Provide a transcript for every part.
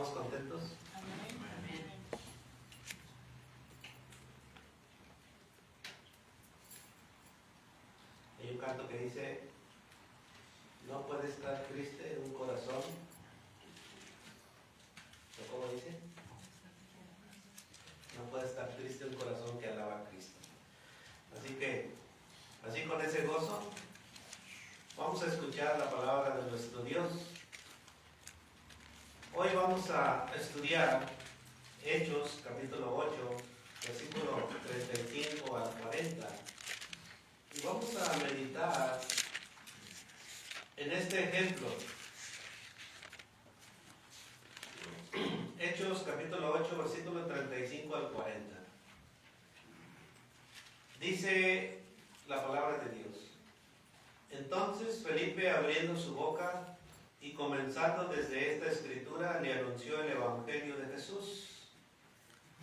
¿Estamos contentos? Amén. Hay un canto que dice: no puede estar triste un corazón. ¿O cómo dice? No puede estar triste un corazón que alaba a Cristo. Así que, así con ese gozo, vamos a escuchar la palabra de nuestro Dios. Hoy vamos a estudiar Hechos, capítulo 8, versículo 35 al 40. Y vamos a meditar en este ejemplo. Hechos, capítulo 8, versículo 35 al 40. Dice la palabra de Dios: entonces Felipe, abriendo su boca y comenzando desde esta escritura, le anunció el evangelio de Jesús.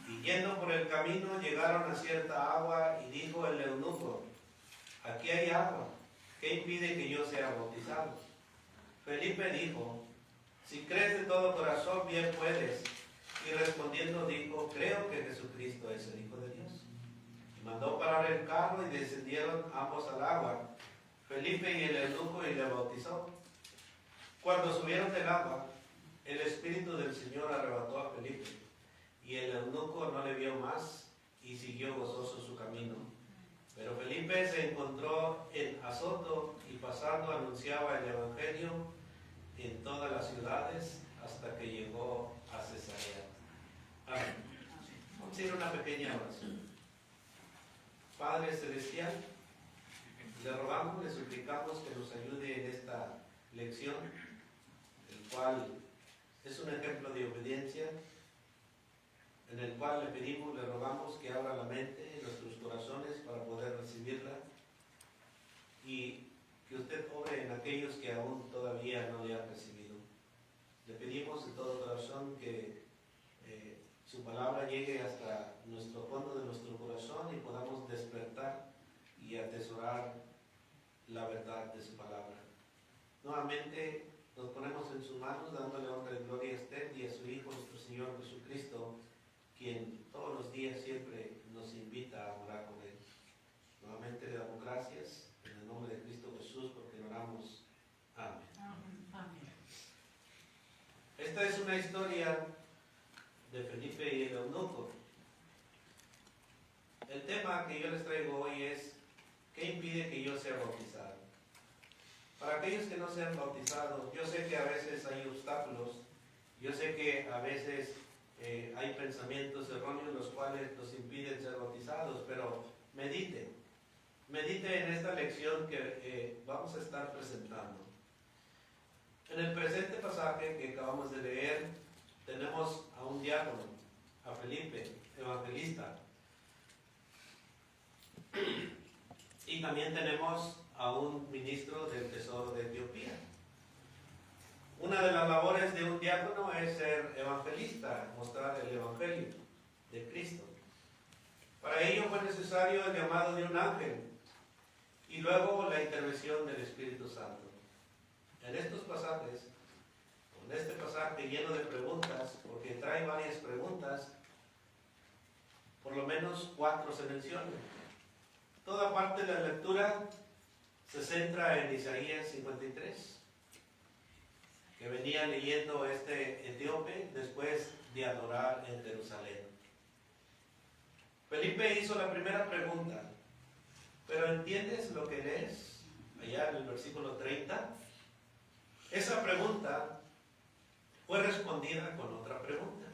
Y yendo por el camino, llegaron a cierta agua, y dijo el eunuco: aquí hay agua, ¿qué impide que yo sea bautizado? Felipe dijo: si crees de todo corazón, bien puedes. Y respondiendo dijo: creo que Jesucristo es el Hijo de Dios. Y mandó parar el carro, y descendieron ambos al agua, Felipe y el eunuco, y le bautizó. Cuando subieron del agua, el Espíritu del Señor arrebató a Felipe, y el eunuco no le vio más, y siguió gozoso su camino. Pero Felipe se encontró en Azoto, y pasando anunciaba el evangelio en todas las ciudades hasta que llegó a Cesarea. Amén. Vamos a ir a una pequeña oración. Padre Celestial, le rogamos, le suplicamos que nos ayude en esta lección, el cual es un ejemplo de obediencia, en el cual le pedimos, le rogamos que abra la mente, nuestros corazones, para poder recibirla, y que usted obre en aquellos que aún todavía no le han recibido. Le pedimos de todo corazón que su palabra llegue hasta nuestro fondo de nuestro corazón y podamos despertar y atesorar la verdad de su palabra. Nuevamente nos ponemos en sus manos, dándole honra y gloria a usted y a su Hijo, nuestro Señor Jesucristo, quien todos los días siempre nos invita a orar con Él. Nuevamente le damos gracias en el nombre de Cristo Jesús, porque lo oramos. Amén. Amén. Esta es una historia de Felipe y el eunuco. El tema que yo les traigo hoy es: ¿qué impide que yo sea bautizado? Para aquellos que no se han bautizado, yo sé que a veces hay obstáculos, yo sé que a veces hay pensamientos erróneos los cuales nos impiden ser bautizados, pero medite en esta lección que vamos a estar presentando. En el presente pasaje que acabamos de leer, tenemos a un diácono, a Felipe, evangelista. Y también tenemos a un ministro del Tesoro de Etiopía. Una de las labores de un diácono es ser evangelista, mostrar el evangelio de Cristo. Para ello fue necesario el llamado de un ángel y luego la intervención del Espíritu Santo. En estos pasajes, en este pasaje lleno de preguntas, porque trae varias preguntas, por lo menos 4 se mencionan. Toda parte de la lectura se centra en Isaías 53, que venía leyendo este etíope después de adorar en Jerusalén. Felipe hizo la primera pregunta: ¿pero entiendes lo que lees? Allá en el versículo 30. Esa pregunta fue respondida con otra pregunta: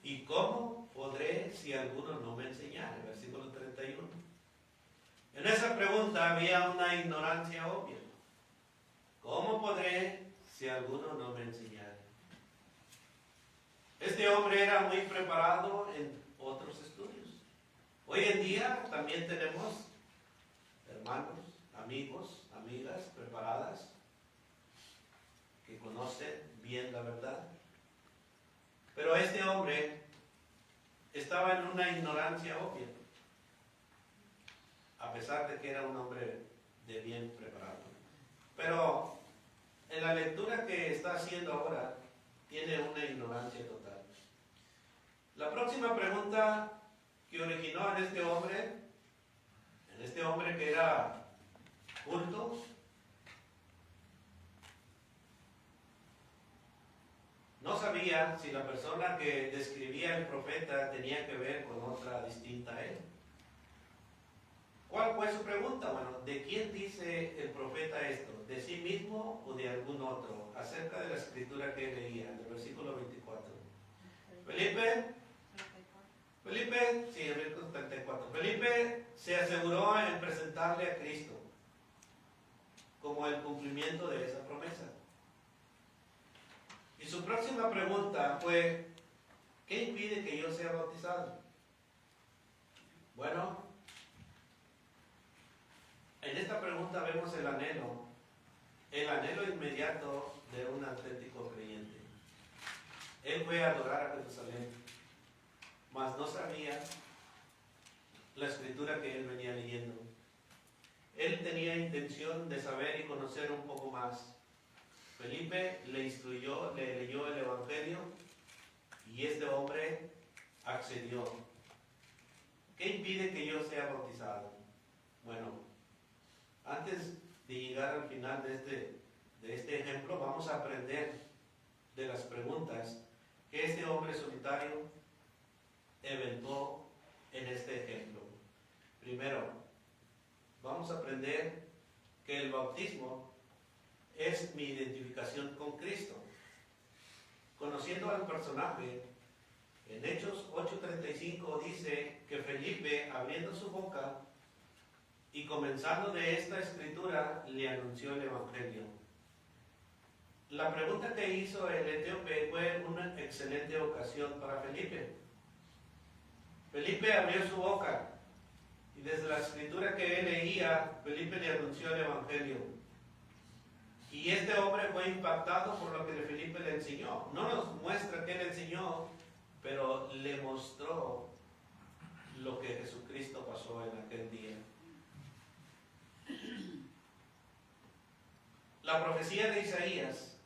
¿y cómo podré si alguno no me enseñare? Versículo 31. En esa pregunta había una ignorancia obvia. ¿Cómo podré si alguno no me enseñare? Este hombre era muy preparado en otros estudios. Hoy en día también tenemos hermanos, amigos, amigas preparadas que conocen bien la verdad. Pero este hombre estaba en una ignorancia obvia, a pesar de que era un hombre de bien preparado. Pero en la lectura que está haciendo ahora, tiene una ignorancia total. La próxima pregunta que originó en este hombre que era culto, no sabía si la persona que describía el profeta tenía que ver con otra distinta a él. ¿Cuál fue su pregunta? Bueno, ¿de quién dice el profeta esto? ¿De sí mismo o de algún otro? Acerca de la escritura que leía, del versículo 24. Felipe se aseguró en presentarle a Cristo como el cumplimiento de esa promesa. Y su próxima pregunta fue, ¿qué impide que yo sea bautizado? Bueno, en esta pregunta vemos el anhelo inmediato de un auténtico creyente. Él fue a adorar a Jerusalén, mas no sabía la escritura que él venía leyendo. Él tenía intención de saber y conocer un poco más. Felipe le instruyó, le leyó el Evangelio y este hombre accedió. ¿Qué impide que yo sea bautizado? Bueno, antes de llegar al final de este ejemplo, vamos a aprender de las preguntas que este hombre solitario eventó en este ejemplo. Primero, vamos a aprender que el bautismo es mi identificación con Cristo. Conociendo al personaje, en Hechos 8:35 dice que Felipe, abriendo su boca y comenzando de esta escritura, le anunció el Evangelio. La pregunta que hizo el etíope fue una excelente ocasión para Felipe. Felipe abrió su boca y desde la escritura que él leía, Felipe le anunció el Evangelio. Y este hombre fue impactado por lo que Felipe le enseñó. No nos muestra qué le enseñó, pero le mostró lo que Jesucristo pasó en aquel día. La profecía de Isaías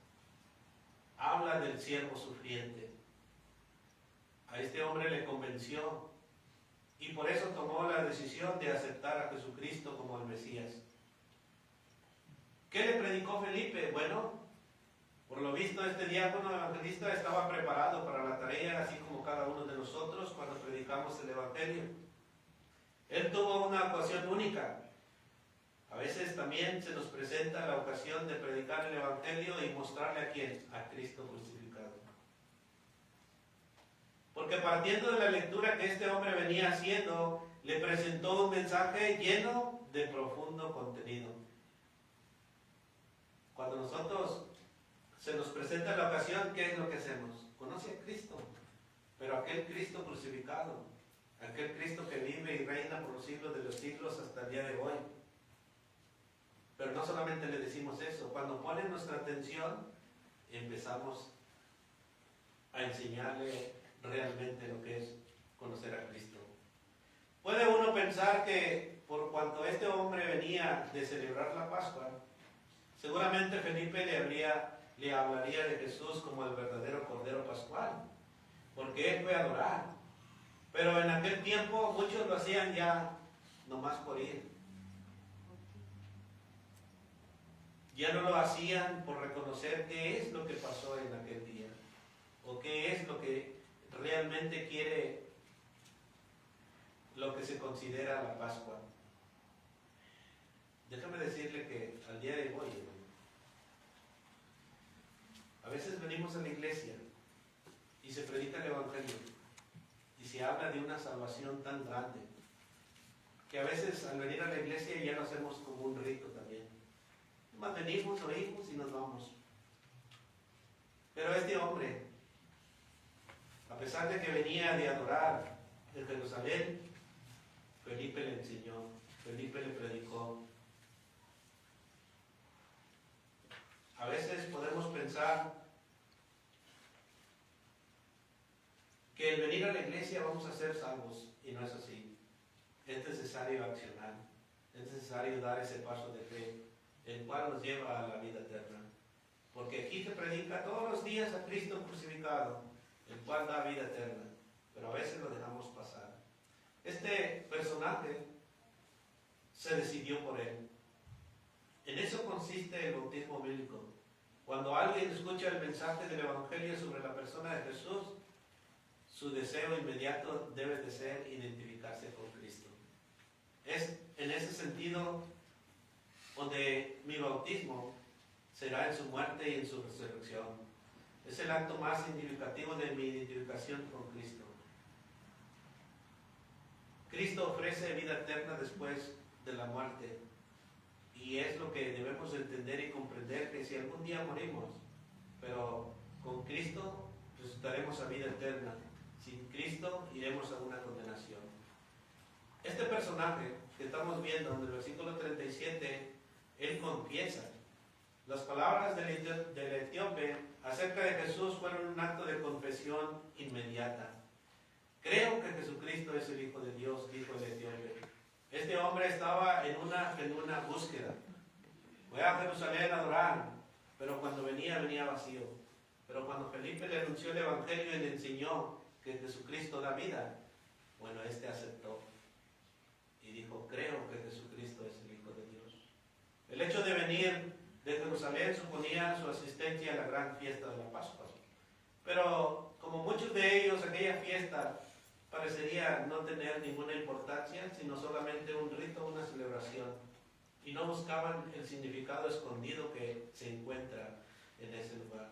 habla del siervo sufriente. A este hombre le convenció y por eso tomó la decisión de aceptar a Jesucristo como el Mesías. ¿Qué le predicó Felipe? Bueno, por lo visto este diácono evangelista estaba preparado para la tarea, así como cada uno de nosotros cuando predicamos el Evangelio. Él tuvo una ocasión única. A veces también se nos presenta la ocasión de predicar el Evangelio y mostrarle a quién, a Cristo crucificado. Porque partiendo de la lectura que este hombre venía haciendo, le presentó un mensaje lleno de profundo contenido. Cuando nosotros se nos presenta la ocasión, ¿qué es lo que hacemos? Conoce a Cristo, pero aquel Cristo crucificado, aquel Cristo que vive y reina por los siglos de los siglos hasta el día de hoy. Pero no solamente le decimos eso, cuando pone nuestra atención, empezamos a enseñarle realmente lo que es conocer a Cristo. Puede uno pensar que por cuanto este hombre venía de celebrar la Pascua, seguramente Felipe le hablaría de Jesús como el verdadero Cordero Pascual, porque él fue a adorar. Pero en aquel tiempo muchos lo hacían ya nomás por ir. Ya no lo hacían por reconocer qué es lo que pasó en aquel día, o qué es lo que realmente quiere, lo que se considera la Pascua. Déjame decirle que al día de hoy, a veces venimos a la iglesia y se predica el Evangelio y se habla de una salvación tan grande que a veces al venir a la iglesia ya lo hacemos como un rito también. Más venimos, oímos y nos vamos. Pero este hombre, a pesar de que venía de adorar en Jerusalén, Felipe le enseñó, Felipe le predicó. A veces podemos pensar que el venir a la iglesia vamos a ser salvos, y no es así. Es necesario accionar, es necesario dar ese paso de fe, el cual nos lleva a la vida eterna. Porque aquí se predica todos los días a Cristo crucificado, el cual da vida eterna, pero a veces lo dejamos pasar. Este personaje se decidió por él. En eso consiste el bautismo bíblico. Cuando alguien escucha el mensaje del Evangelio sobre la persona de Jesús, su deseo inmediato debe de ser identificarse con Cristo. Es en ese sentido donde mi bautismo será en su muerte y en su resurrección. Es el acto más significativo de mi identificación con Cristo. Cristo ofrece vida eterna después de la muerte. Y es lo que debemos entender y comprender, que si algún día morimos, pero con Cristo resucitaremos a vida eterna. Sin Cristo iremos a una condenación. Este personaje que estamos viendo en el versículo 37, él confiesa. Las palabras del etíope acerca de Jesús fueron un acto de confesión inmediata. Creo que Jesucristo es el Hijo de Dios, dijo el etíope. Este hombre estaba en una búsqueda. Fue a Jerusalén a adorar, pero cuando venía vacío. Pero cuando Felipe le anunció el Evangelio y le enseñó que Jesucristo da vida, bueno, este aceptó y dijo, creo que Jesucristo es el Hijo de Dios. El hecho de venir de Jerusalén suponía su asistencia a la gran fiesta de la Pascua. Pero como muchos de ellos, aquella fiesta parecería no tener ninguna importancia, sino solamente un rito, una celebración. Y no buscaban el significado escondido que se encuentra en ese lugar.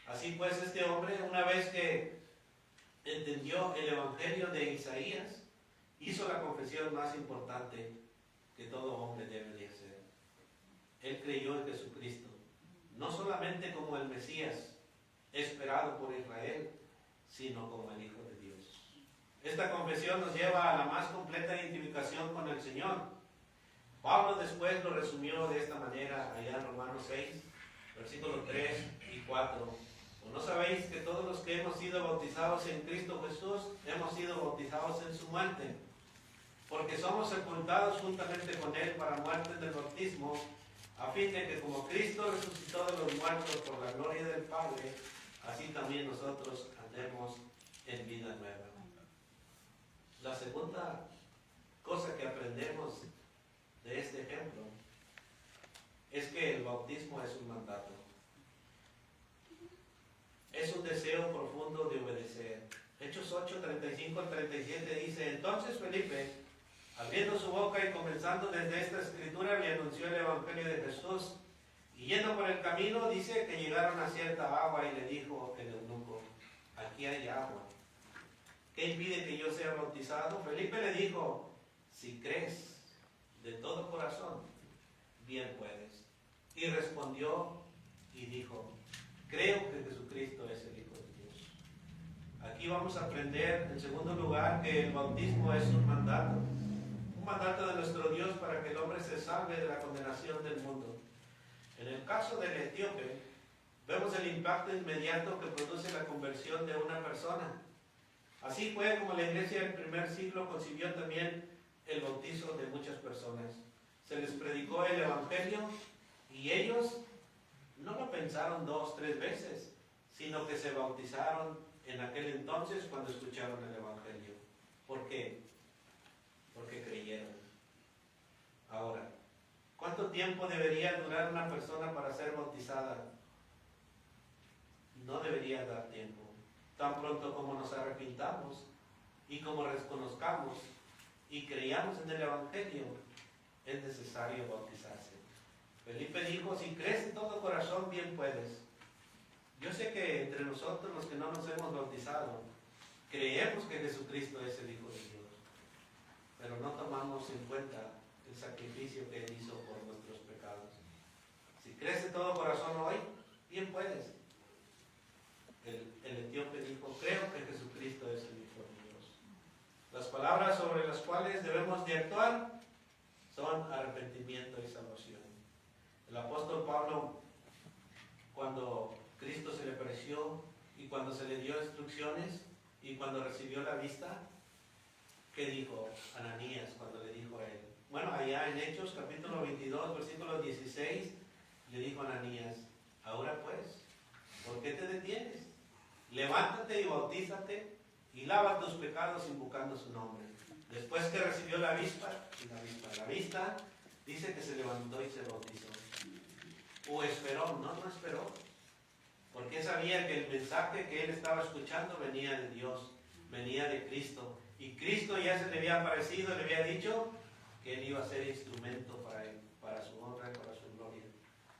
Así pues, este hombre, una vez que entendió el Evangelio de Isaías, hizo la confesión más importante que todo hombre debe de hacer. Él creyó en Jesucristo, no solamente como el Mesías esperado por Israel, sino como el Hijo de Dios. Esta confesión nos lleva a la más completa identificación con el Señor. Pablo después lo resumió de esta manera allá en Romanos 6, versículos 3 y 4. ¿O no sabéis que todos los que hemos sido bautizados en Cristo Jesús, hemos sido bautizados en su muerte? Porque somos sepultados juntamente con Él para muerte del bautismo, a fin de que como Cristo resucitó de los muertos por la gloria del Padre, así también nosotros andemos en vida nueva. La segunda cosa que aprendemos de este ejemplo es que el bautismo es un mandato. Es un deseo profundo de obedecer. Hechos 8, 35 al 37 dice, entonces Felipe, abriendo su boca y comenzando desde esta escritura, le anunció el Evangelio de Jesús. Y yendo por el camino, dice que llegaron a cierta agua y le dijo el eunuco, aquí hay agua. ¿Qué impide que yo sea bautizado? Felipe le dijo, si crees de todo corazón, bien puedes. Y respondió y dijo, creo que Jesucristo es el Hijo de Dios. Aquí vamos a aprender, en segundo lugar, que el bautismo es un mandato de nuestro Dios para que el hombre se salve de la condenación del mundo. En el caso del etíope, vemos el impacto inmediato que produce la conversión de una persona. Así fue como la iglesia del primer siglo concibió también el bautizo de muchas personas. Se les predicó el Evangelio y ellos no lo pensaron 2, 3 veces, sino que se bautizaron en aquel entonces cuando escucharon el Evangelio. ¿Por qué? Porque creyeron. Ahora, ¿cuánto tiempo debería durar una persona para ser bautizada? No debería dar tiempo. Tan pronto como nos arrepintamos y como reconozcamos y creamos en el Evangelio, es necesario bautizarse. Felipe dijo, si crees de todo corazón, bien puedes. Yo sé que entre nosotros, los que no nos hemos bautizado, creemos que Jesucristo es el Hijo de Dios, pero no tomamos en cuenta el sacrificio que Él hizo por nuestros pecados. Si crees de todo corazón hoy, bien puedes. El etíope dijo, creo que Jesucristo es el Hijo de Dios. Las palabras sobre las cuales debemos de actuar son arrepentimiento y salvación. El apóstol Pablo, cuando Cristo se le apareció y cuando se le dio instrucciones y cuando recibió la vista, ¿qué dijo Ananías cuando le dijo a él? Bueno, allá en Hechos capítulo 22, versículo 16, le dijo a Ananías, Ahora pues, ¿por qué te detienes? Levántate y bautízate y lava tus pecados invocando su nombre. Después que recibió la vista, dice que se levantó y se bautizó. O esperó, no esperó. Porque sabía que el mensaje que él estaba escuchando venía de Dios, venía de Cristo. Y Cristo ya se le había aparecido, le había dicho que él iba a ser instrumento para él, para su honra y para su gloria.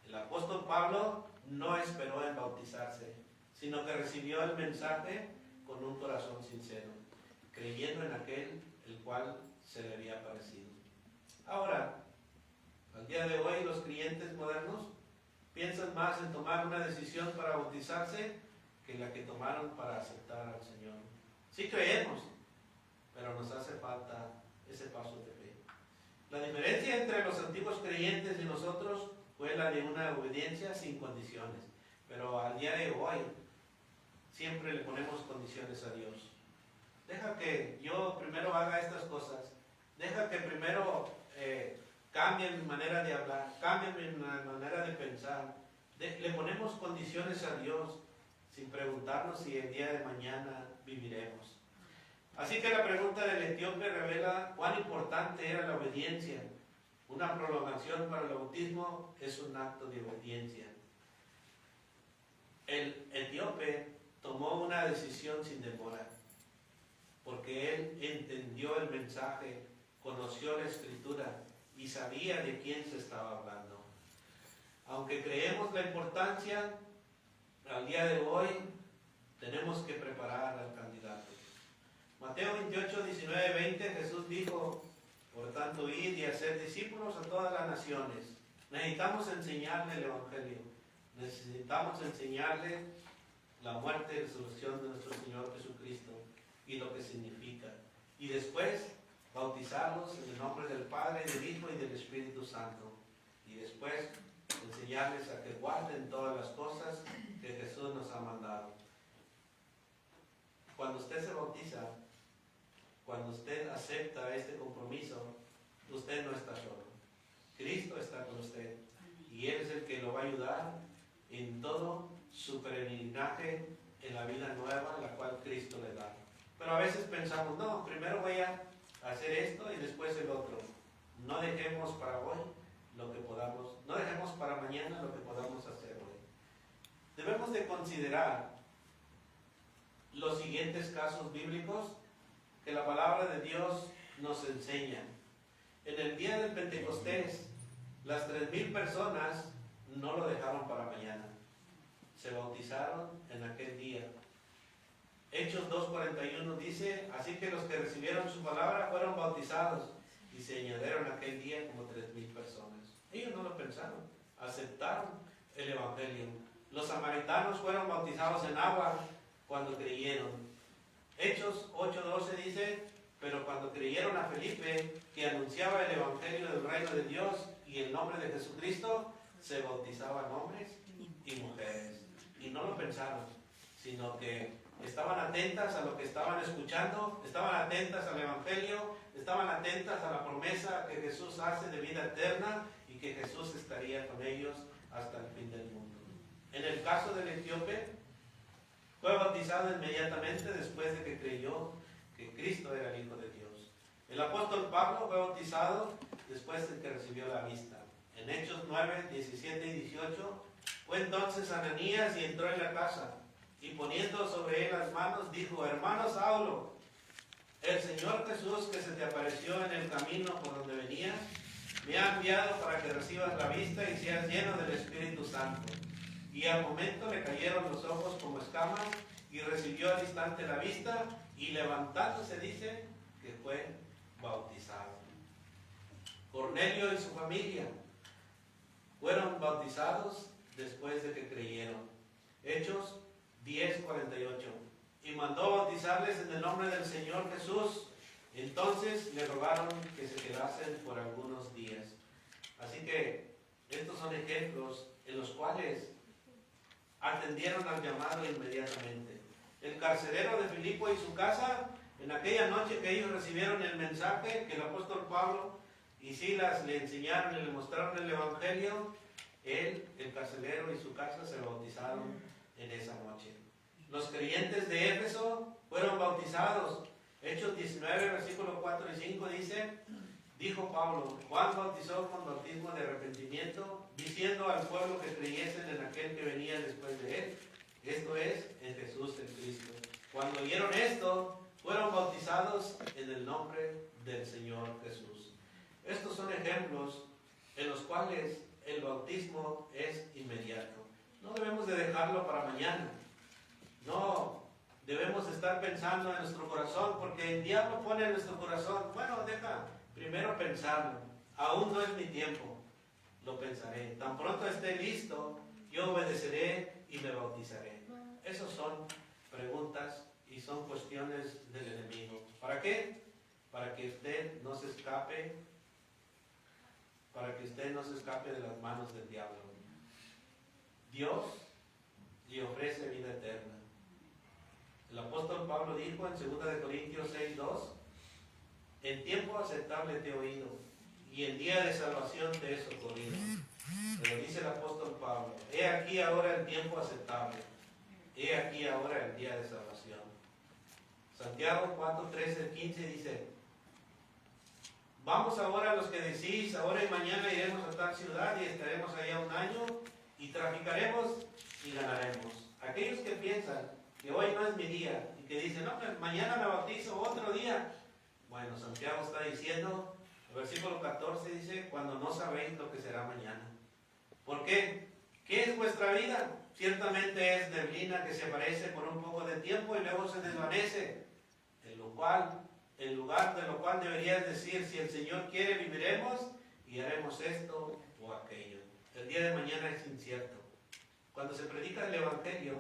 El apóstol Pablo no esperó en bautizarse, sino que recibió el mensaje con un corazón sincero, creyendo en aquel el cual se le había aparecido. Ahora, al día de hoy los creyentes modernos piensan más en tomar una decisión para bautizarse que la que tomaron para aceptar al Señor. Sí creemos, pero nos hace falta ese paso de fe. La diferencia entre los antiguos creyentes y nosotros fue la de una obediencia sin condiciones. Pero al día de hoy siempre le ponemos condiciones a Dios. Deja que yo primero haga estas cosas. Deja que primero cambie mi manera de hablar, cambie mi manera de pensar. Le ponemos condiciones a Dios sin preguntarnos si el día de mañana viviremos. Así que la pregunta del etíope revela cuán importante era la obediencia. Una prolongación para el bautismo es un acto de obediencia. El etíope tomó una decisión sin demora, porque él entendió el mensaje, conoció la Escritura y sabía de quién se estaba hablando. Aunque creemos la importancia, al día de hoy tenemos que preparar al candidato. Mateo 28, 19, 20, Jesús dijo: por tanto, id y hacer discípulos a todas las naciones. Necesitamos enseñarle el Evangelio. Necesitamos enseñarle la muerte y resurrección de nuestro Señor Jesucristo y lo que significa. Y después, bautizarlos en el nombre del Padre, del Hijo y del Espíritu Santo. Y después, enseñarles a que guarden todas las cosas que Jesús nos ha mandado. Cuando usted se bautiza, cuando usted acepta este compromiso, usted no está solo. Cristo está con usted y Él es el que lo va a ayudar en todo su peregrinaje en la vida nueva, la cual Cristo le da. Pero a veces pensamos, no, primero voy a hacer esto y después el otro. No dejemos para hoy lo que podamos, no dejemos para mañana lo que podamos hacer hoy. Debemos de considerar los siguientes casos bíblicos que la palabra de Dios nos enseña. En el día del Pentecostés, las 3,000 personas no lo dejaron para mañana. Se bautizaron en aquel día. Hechos 2:41 dice: así que los que recibieron su palabra fueron bautizados y se añadieron aquel día como 3,000 personas. Ellos no lo pensaron, aceptaron el Evangelio. Los samaritanos fueron bautizados en agua cuando creyeron. Hechos 8:12 dice: pero cuando creyeron a Felipe, que anunciaba el Evangelio del reino de Dios y el nombre de Jesucristo, se bautizaban hombres y mujeres. Y no lo pensaron, sino que estaban atentas a lo que estaban escuchando, estaban atentas al Evangelio, estaban atentas a la promesa que Jesús hace de vida eterna y que Jesús estaría con ellos hasta el fin del mundo. En el caso del etíope, fue bautizado inmediatamente después de que creyó que Cristo era el Hijo de Dios. El apóstol Pablo fue bautizado después de que recibió la vista. En Hechos 9, 17 y 18, fue entonces Ananías y entró en la casa, y poniendo sobre él las manos, dijo: hermano Saulo, el Señor Jesús que se te apareció en el camino por donde venías, me ha enviado para que recibas la vista y seas lleno del Espíritu Santo. Y al momento le cayeron los ojos como escamas, y recibió al instante la vista, y levantándose dice que fue bautizado. Cornelio y su familia fueron bautizados después de que creyeron. Hechos 10:48. Y mandó bautizarles en el nombre del Señor Jesús. Entonces le rogaron que se quedasen por algunos días. Así que estos son ejemplos en los cuales atendieron al llamado inmediatamente. El carcelero de Filipo y su casa, en aquella noche que ellos recibieron el mensaje que el apóstol Pablo y Silas le enseñaron y le mostraron el Evangelio, Él, el carcelero y su casa se bautizaron en esa noche. Los creyentes de Éfeso fueron bautizados. Hechos 19, versículos 4 y 5 dice: dijo Pablo, Juan bautizó con bautismo de arrepentimiento, diciendo al pueblo que creyesen en aquel que venía después de él, esto es, en Jesús el Cristo. Cuando oyeron esto, fueron bautizados en el nombre del Señor Jesús. Estos son ejemplos en los cuales el bautismo es inmediato. No debemos de dejarlo para mañana. No debemos estar pensando en nuestro corazón, porque el diablo pone en nuestro corazón, bueno, deja primero pensarlo. Aún no es mi tiempo. Lo pensaré. Tan pronto esté listo, yo obedeceré y me bautizaré. Esas son preguntas y son cuestiones del enemigo. ¿Para qué? Para que usted no se escape, de las manos del diablo. Dios le ofrece vida eterna. El apóstol Pablo dijo en 2 Corintios 6:2: en tiempo aceptable te he oído, y en día de salvación te he socorrido. Pero dice el apóstol Pablo: he aquí ahora el tiempo aceptable, he aquí ahora el día de salvación. Santiago 4:13-15 dice: vamos ahora los que decís, ahora y mañana iremos a tal ciudad y estaremos allá un año, y traficaremos y ganaremos. Aquellos que piensan que hoy no es mi día, y que dicen, no, pues mañana me bautizo, otro día. Bueno, Santiago está diciendo, el versículo 14 dice, cuando no sabéis lo que será mañana. ¿Por qué? ¿Qué es vuestra vida? Ciertamente es neblina que se aparece por un poco de tiempo y luego se desvanece. En lugar de lo cual deberías decir, si el Señor quiere, viviremos y haremos esto o aquello. El día de mañana es incierto. Cuando se predica el Evangelio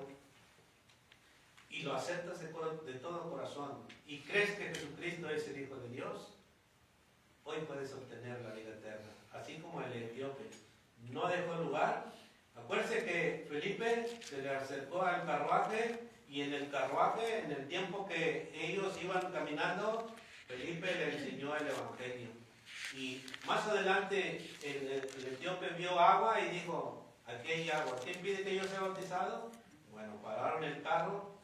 y lo aceptas de todo corazón y crees que Jesucristo es el Hijo de Dios, hoy puedes obtener la vida eterna. Así como el etíope no dejó lugar. Acuérdense que Felipe se le acercó al carruaje, y en el carruaje, en el tiempo que ellos iban caminando, Felipe le enseñó el Evangelio. Y más adelante el etíope vio agua y dijo, aquí hay agua, ¿quién pide que yo sea bautizado? Bueno, pararon el carro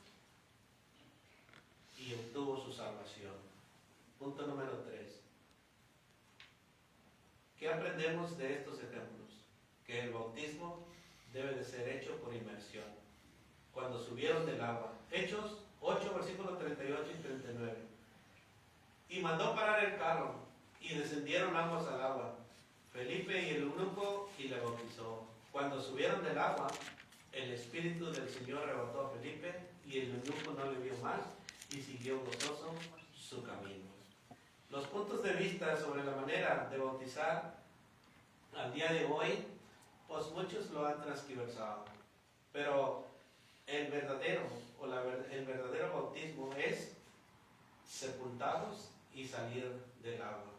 y obtuvo su salvación. Punto número 3. ¿Qué aprendemos de estos ejemplos? Que el bautismo debe de ser hecho por inmersión. Cuando subieron del agua. Hechos 8, versículos 38 y 39. Y mandó parar el carro, y descendieron ambos al agua, Felipe y el eunuco, y le bautizó. Cuando subieron del agua, el Espíritu del Señor arrebató a Felipe, y el eunuco no le vio más, y siguió gozoso su camino. Los puntos de vista sobre la manera de bautizar al día de hoy, pues muchos lo han transgiversado. Pero el verdadero bautismo es sepultados y salir del agua.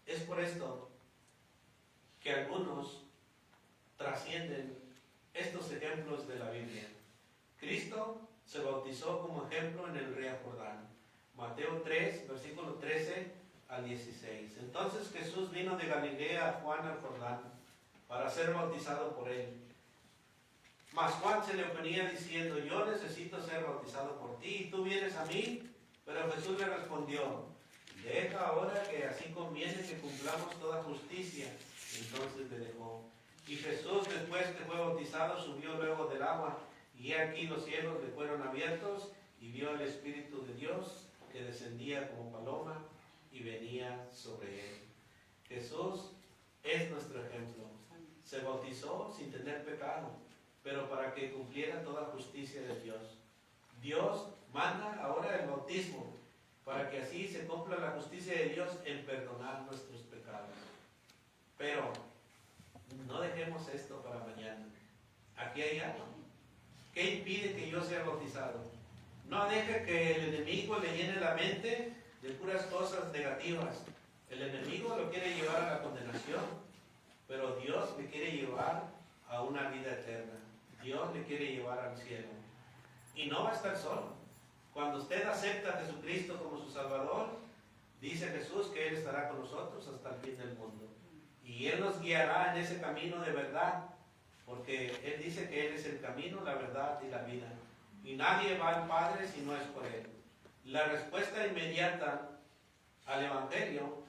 Es por esto que algunos trascienden estos ejemplos de la Biblia. Cristo se bautizó como ejemplo en el río Jordán. Mateo 3, versículo 13 al 16. Entonces Jesús vino de Galilea a Juan al Jordán para ser bautizado por él. Mas Juan se le oponía diciendo, yo necesito ser bautizado por ti, y tú vienes a mí. Pero Jesús le respondió, deja ahora que así conviene que cumplamos toda justicia. Entonces le dejó. Y Jesús, después que fue bautizado, subió luego del agua, y he aquí los cielos le fueron abiertos, y vio el Espíritu de Dios que descendía como paloma y venía sobre él. Jesús es nuestro ejemplo. Se bautizó sin tener pecado, pero para que cumpliera toda justicia de Dios. Dios manda ahora el bautismo, para que así se cumpla la justicia de Dios en perdonar nuestros pecados. Pero no dejemos esto para mañana. Aquí hay algo. ¿Qué impide que yo sea bautizado? No deje que el enemigo le llene la mente de puras cosas negativas. El enemigo lo quiere llevar a la condenación, pero Dios le quiere llevar a una vida eterna. Dios le quiere llevar al cielo. Y no va a estar solo. Cuando usted acepta a Jesucristo como su Salvador, dice Jesús que Él estará con nosotros hasta el fin del mundo. Y Él nos guiará en ese camino de verdad, porque Él dice que Él es el camino, la verdad y la vida. Y nadie va al Padre si no es por Él. La respuesta inmediata al Evangelio,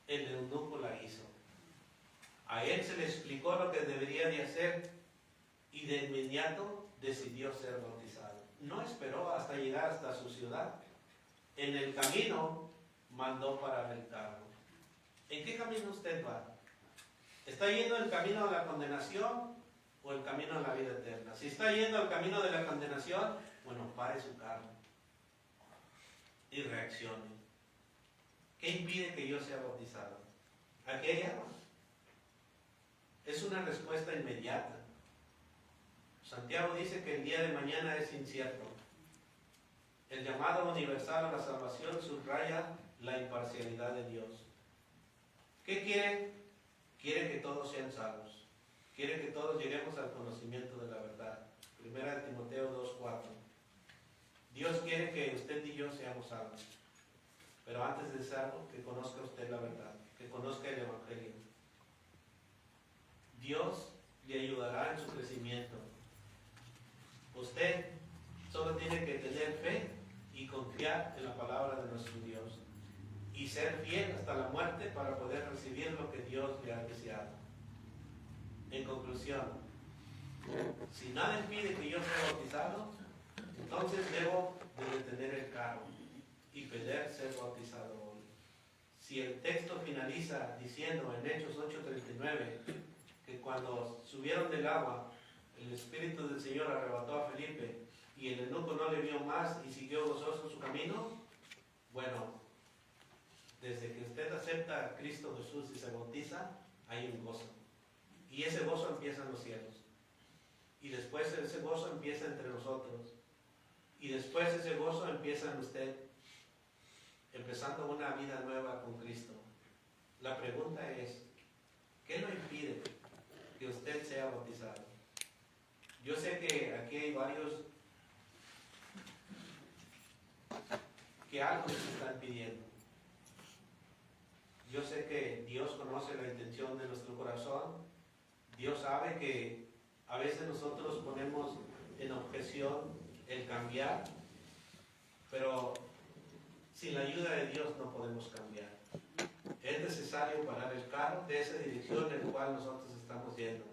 el eunuco la hizo. A él se le explicó lo que debería de hacer y de inmediato decidió ser bautizado. No esperó hasta llegar hasta su ciudad. En el camino mandó parar el carro. ¿En qué camino usted va? ¿Está yendo el camino de la condenación o el camino a la vida eterna? Si está yendo al camino de la condenación, bueno, pare su carro y reaccione. ¿Qué impide que yo sea bautizado? Aquí hay agua. Es una respuesta inmediata. Santiago dice que el día de mañana es incierto. El llamado universal a la salvación subraya la imparcialidad de Dios. ¿Qué quiere? Quiere que todos sean salvos. Quiere que todos lleguemos al conocimiento de la verdad. 1 Timoteo 2:4. Dios quiere que usted y yo seamos salvos. Pero antes de serlo, que conozca usted la verdad, que conozca el Evangelio. Dios le ayudará en su crecimiento. Usted solo tiene que tener fe y confiar en la palabra de nuestro Dios y ser fiel hasta la muerte para poder recibir lo que Dios le ha deseado. En conclusión, si nada impide que yo sea bautizado, entonces debo de detener el carro y pedir ser bautizado hoy. Si el texto finaliza diciendo en Hechos 8:39 que cuando subieron del agua, el Espíritu del Señor arrebató a Felipe y el eunuco no le vio más y siguió gozoso su camino, bueno, desde que usted acepta a Cristo Jesús y se bautiza, hay un gozo. Y ese gozo empieza en los cielos. Y después ese gozo empieza entre nosotros. Y después ese gozo empieza en usted, empezando una vida nueva con Cristo. La pregunta es, ¿qué lo impide que usted sea bautizado? Yo sé que aquí hay varios que algo les están pidiendo. Yo sé que Dios conoce la intención de nuestro corazón. Dios sabe que a veces nosotros ponemos en objeción el cambiar, pero sin la ayuda de Dios no podemos cambiar. Es necesario parar el carro de esa dirección en la cual nosotros estamos yendo.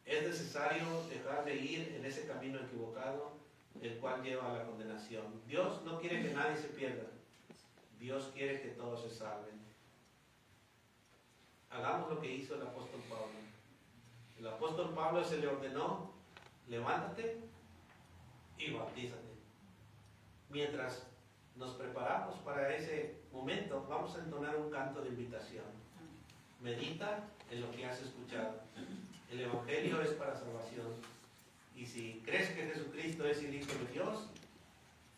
Es necesario dejar de ir en ese camino equivocado, el cual lleva a la condenación. Dios no quiere que nadie se pierda. Dios quiere que todos se salven. Hagamos lo que hizo el apóstol Pablo. El apóstol Pablo se le ordenó, levántate y bautízate. Mientras nos preparamos para ese momento, vamos a entonar un canto de invitación. Medita en lo que has escuchado. El Evangelio es para salvación. Y si crees que Jesucristo es el Hijo de Dios,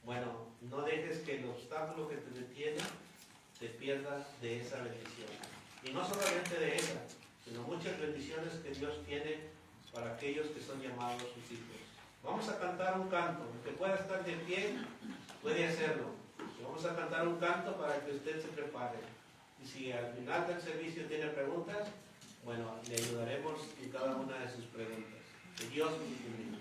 bueno, no dejes que el obstáculo que te detiene te pierda de esa bendición. Y no solamente de esa, sino muchas bendiciones que Dios tiene para aquellos que son llamados sus hijos. Vamos a cantar un canto. El que pueda estar de pie, puede hacerlo. Vamos a cantar un canto para que usted se prepare. Y si al final del servicio tiene preguntas, bueno, le ayudaremos en cada una de sus preguntas. Que Dios nos bendiga.